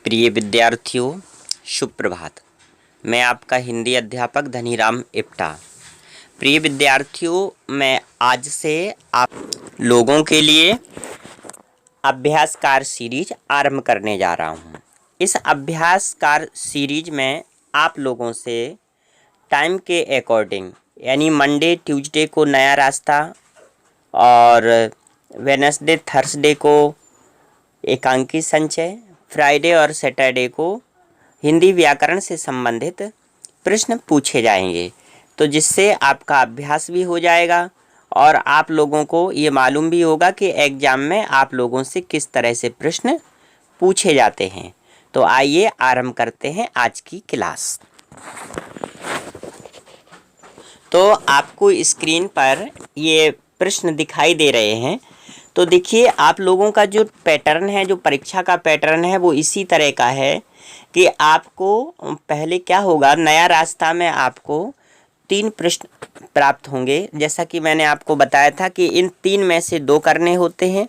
प्रिय विद्यार्थियों, शुभ प्रभात। मैं आपका हिंदी अध्यापक धनीराम इप्टा। प्रिय विद्यार्थियों, मैं आज से आप लोगों के लिए अभ्यासकार सीरीज आरंभ करने जा रहा हूं। इस अभ्यासकार सीरीज में आप लोगों से टाइम के अकॉर्डिंग यानी मंडे ट्यूसडे को नया रास्ता और वेडनेसडे थर्सडे को एकांकी संचय, फ्राइडे और सैटरडे को हिंदी व्याकरण से संबंधित प्रश्न पूछे जाएंगे, तो जिससे आपका अभ्यास भी हो जाएगा और आप लोगों को ये मालूम भी होगा कि एग्जाम में आप लोगों से किस तरह से प्रश्न पूछे जाते हैं। तो आइए आरंभ करते हैं आज की क्लास। तो आपको स्क्रीन पर ये प्रश्न दिखाई दे रहे हैं। तो देखिए, आप लोगों का जो पैटर्न है, जो परीक्षा का पैटर्न है, वो इसी तरह का है कि आपको पहले क्या होगा, नया रास्ता में आपको 3 प्रश्न प्राप्त होंगे। जैसा कि मैंने आपको बताया था कि इन 3 में से 2 करने होते हैं।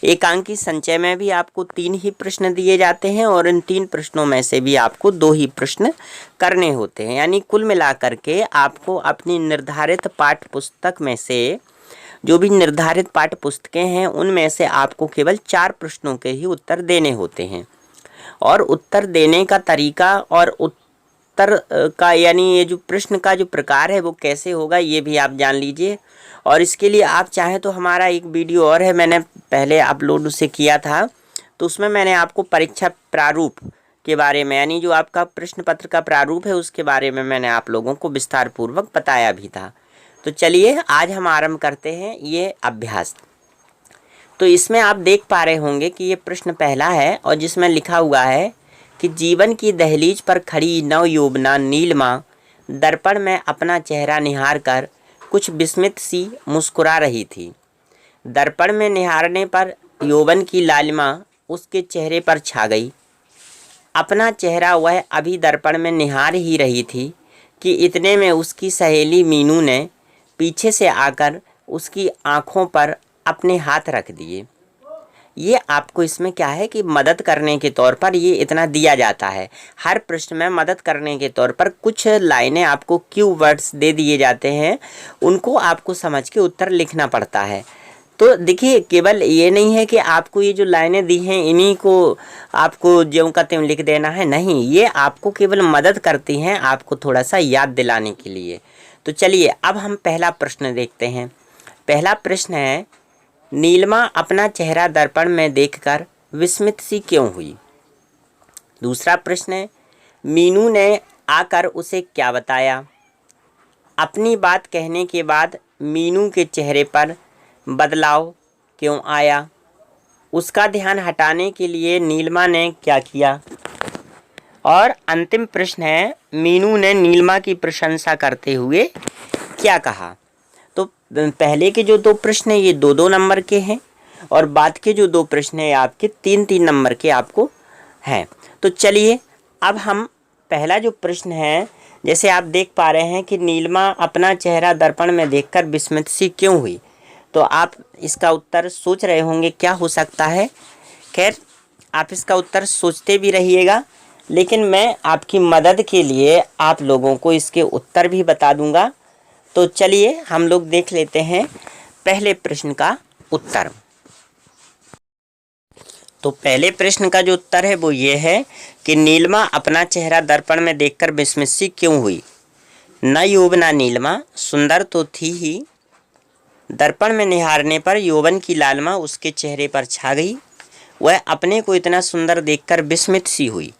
एकांकी संचय में भी आपको 3 ही प्रश्न दिए जाते हैं और इन 3 प्रश्नों में से भी आपको 2 ही प्रश्न करने होते हैं। यानी कुल मिलाकर के आपको अपनी निर्धारित पाठ्य पुस्तक में से, जो भी निर्धारित पाठ्य पुस्तकें हैं, उनमें से आपको केवल 4 प्रश्नों के ही उत्तर देने होते हैं। और उत्तर देने का तरीका और उत्तर का यानी ये जो प्रश्न का जो प्रकार है वो कैसे होगा, ये भी आप जान लीजिए। और इसके लिए आप चाहें तो हमारा एक वीडियो और है, मैंने पहले अपलोड उसे किया था, तो उसमें मैंने आपको परीक्षा प्रारूप के बारे में, यानी जो आपका प्रश्न पत्र का प्रारूप है, उसके बारे में मैंने आप लोगों को विस्तार पूर्वक बताया भी था। तो चलिए आज हम आरंभ करते हैं ये अभ्यास। तो इसमें आप देख पा रहे होंगे कि ये प्रश्न पहला है और जिसमें लिखा हुआ है कि जीवन की दहलीज पर खड़ी नवयौवना नीलिमा दर्पण में अपना चेहरा निहार कर कुछ विस्मित सी मुस्कुरा रही थी। दर्पण में निहारने पर यौवन की लालिमा उसके चेहरे पर छा गई। अपना चेहरा वह अभी दर्पण में निहार ही रही थी कि इतने में उसकी सहेली मीनू ने पीछे से आकर उसकी आँखों पर अपने हाथ रख दिए। ये आपको इसमें क्या है कि मदद करने के तौर पर ये इतना दिया जाता है। हर प्रश्न में मदद करने के तौर पर कुछ लाइनें आपको क्यू वर्ड्स दे दिए जाते हैं, उनको आपको समझ के उत्तर लिखना पड़ता है। तो देखिए, केवल ये नहीं है कि आपको ये जो लाइनें दी हैं इन्हीं को आपको ज्यों का त्यों लिख देना है, नहीं, ये आपको केवल मदद करती हैं आपको थोड़ा सा याद दिलाने के लिए। तो चलिए अब हम पहला प्रश्न देखते हैं। पहला प्रश्न है, नीलिमा अपना चेहरा दर्पण में देखकर विस्मित सी क्यों हुई। दूसरा प्रश्न है, मीनू ने आकर उसे क्या बताया। अपनी बात कहने के बाद मीनू के चेहरे पर बदलाव क्यों आया। उसका ध्यान हटाने के लिए नीलिमा ने क्या किया। और अंतिम प्रश्न है, मीनू ने नीलिमा की प्रशंसा करते हुए क्या कहा। तो पहले के जो 2 प्रश्न हैं ये 2-2 नंबर के हैं और बाद के जो 2 प्रश्न हैं आपके 3-3 नंबर के आपको हैं। तो चलिए अब हम पहला जो प्रश्न है, जैसे आप देख पा रहे हैं कि नीलिमा अपना चेहरा दर्पण में देखकर विस्मित सी क्यों हुई, तो आप इसका उत्तर सोच रहे होंगे क्या हो सकता है। खैर, आप इसका उत्तर सोचते भी रहिएगा, लेकिन मैं आपकी मदद के लिए आप लोगों को इसके उत्तर भी बता दूंगा। तो चलिए हम लोग देख लेते हैं पहले प्रश्न का उत्तर। तो पहले प्रश्न का जो उत्तर है वो ये है कि नीलिमा अपना चेहरा दर्पण में देखकर विस्मित सी क्यों हुई। न यौवना नीलिमा सुंदर तो थी ही, दर्पण में निहारने पर यौवन की लालिमा उसके चेहरे पर छा गई। वह अपने को इतना सुंदर देखकर विस्मित सी हुई,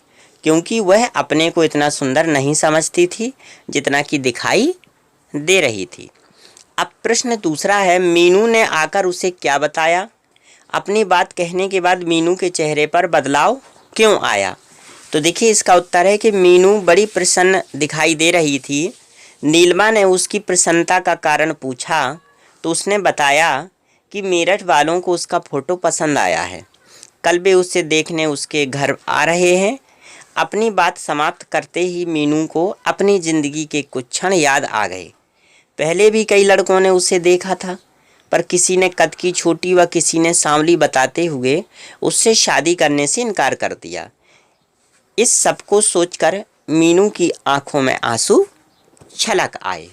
क्योंकि वह अपने को इतना सुंदर नहीं समझती थी जितना कि दिखाई दे रही थी। अब प्रश्न दूसरा है, मीनू ने आकर उसे क्या बताया। अपनी बात कहने के बाद मीनू के चेहरे पर बदलाव क्यों आया। तो देखिए इसका उत्तर है कि मीनू बड़ी प्रसन्न दिखाई दे रही थी। नीलिमा ने उसकी प्रसन्नता का कारण पूछा तो उसने बताया कि मेरठ वालों को उसका फ़ोटो पसंद आया है, कल वे उसे देखने उसके घर आ रहे हैं। अपनी बात समाप्त करते ही मीनू को अपनी ज़िंदगी के कुछ क्षण याद आ गए। पहले भी कई लड़कों ने उसे देखा था, पर किसी ने कद की छोटी व किसी ने सांवली बताते हुए उससे शादी करने से इनकार कर दिया। इस सब को सोचकर मीनू की आंखों में आंसू छलक आए।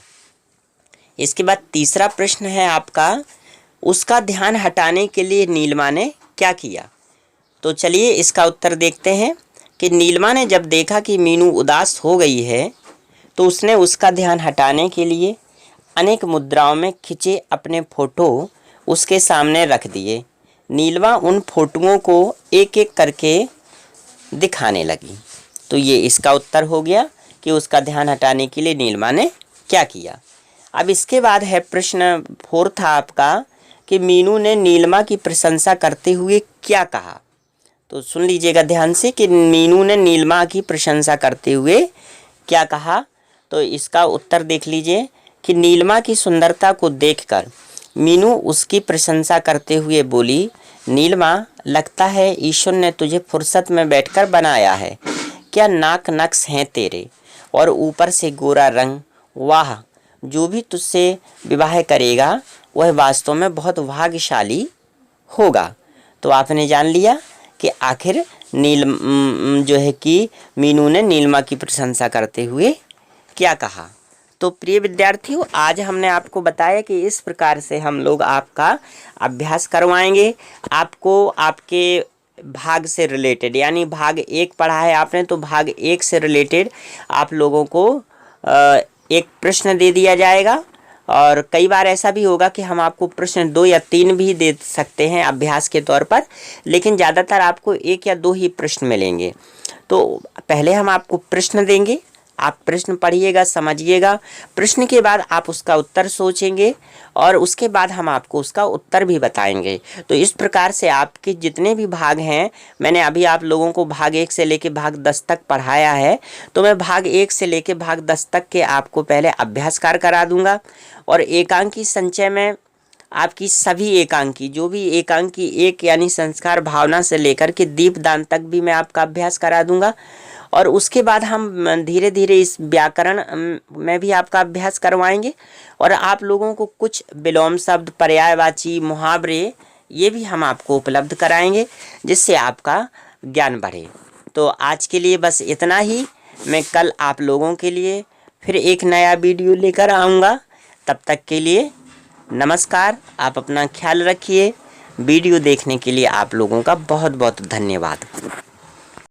इसके बाद तीसरा प्रश्न है आपका, उसका ध्यान हटाने के लिए नीलिमा ने क्या किया। तो चलिए इसका उत्तर देखते हैं कि नीलिमा ने जब देखा कि मीनू उदास हो गई है तो उसने उसका ध्यान हटाने के लिए अनेक मुद्राओं में खिंचे अपने फ़ोटो उसके सामने रख दिए। नीलिमा उन फोटोओं को एक एक करके दिखाने लगी। तो ये इसका उत्तर हो गया कि उसका ध्यान हटाने के लिए नीलिमा ने क्या किया। अब इसके बाद है प्रश्न 4 था आपका कि मीनू ने नीलिमा की प्रशंसा करते हुए क्या कहा। तो सुन लीजिएगा ध्यान से कि मीनू ने नीलिमा की प्रशंसा करते हुए क्या कहा। तो इसका उत्तर देख लीजिए कि नीलिमा की सुंदरता को देखकर मीनू उसकी प्रशंसा करते हुए बोली, नीलिमा, लगता है ईश्वर ने तुझे फुर्सत में बैठकर बनाया है। क्या नाक नक्श हैं तेरे, और ऊपर से गोरा रंग। वाह, जो भी तुझसे विवाह करेगा वह वास्तव में बहुत भाग्यशाली होगा। तो आपने जान लिया कि आखिर जो है कि मीनू ने नीलिमा की प्रशंसा करते हुए क्या कहा। तो प्रिय विद्यार्थियों, आज हमने आपको बताया कि इस प्रकार से हम लोग आपका अभ्यास करवाएंगे। आपको आपके भाग से रिलेटेड, यानी भाग 1 पढ़ा है आपने, तो भाग 1 से रिलेटेड आप लोगों को एक प्रश्न दे दिया जाएगा। और कई बार ऐसा भी होगा कि हम आपको प्रश्न 2 या 3 भी दे सकते हैं अभ्यास के तौर पर, लेकिन ज़्यादातर आपको 1 या 2 ही प्रश्न मिलेंगे। तो पहले हम आपको प्रश्न देंगे, आप प्रश्न पढ़िएगा, समझिएगा। प्रश्न के बाद आप उसका उत्तर सोचेंगे और उसके बाद हम आपको उसका उत्तर भी बताएंगे। तो इस प्रकार से आपके जितने भी भाग हैं, मैंने अभी आप लोगों को भाग 1 से लेकर भाग 10 तक पढ़ाया है, तो मैं भाग 1 से लेकर भाग 10 तक के आपको पहले अभ्यासकार करा दूंगा। और एकांकी संचय में आपकी सभी एकांकी, जो भी एकांकी 1 यानी संस्कार भावना से लेकर के दीपदान तक भी मैं आपका अभ्यास करा दूंगा। और उसके बाद हम धीरे धीरे इस व्याकरण में भी आपका अभ्यास करवाएंगे। और आप लोगों को कुछ विलोम शब्द, पर्यायवाची, मुहावरे, ये भी हम आपको उपलब्ध कराएंगे, जिससे आपका ज्ञान बढ़े। तो आज के लिए बस इतना ही। मैं कल आप लोगों के लिए फिर एक नया वीडियो लेकर आऊँगा। तब तक के लिए नमस्कार। आप अपना ख्याल रखिए। वीडियो देखने के लिए आप लोगों का बहुत बहुत धन्यवाद।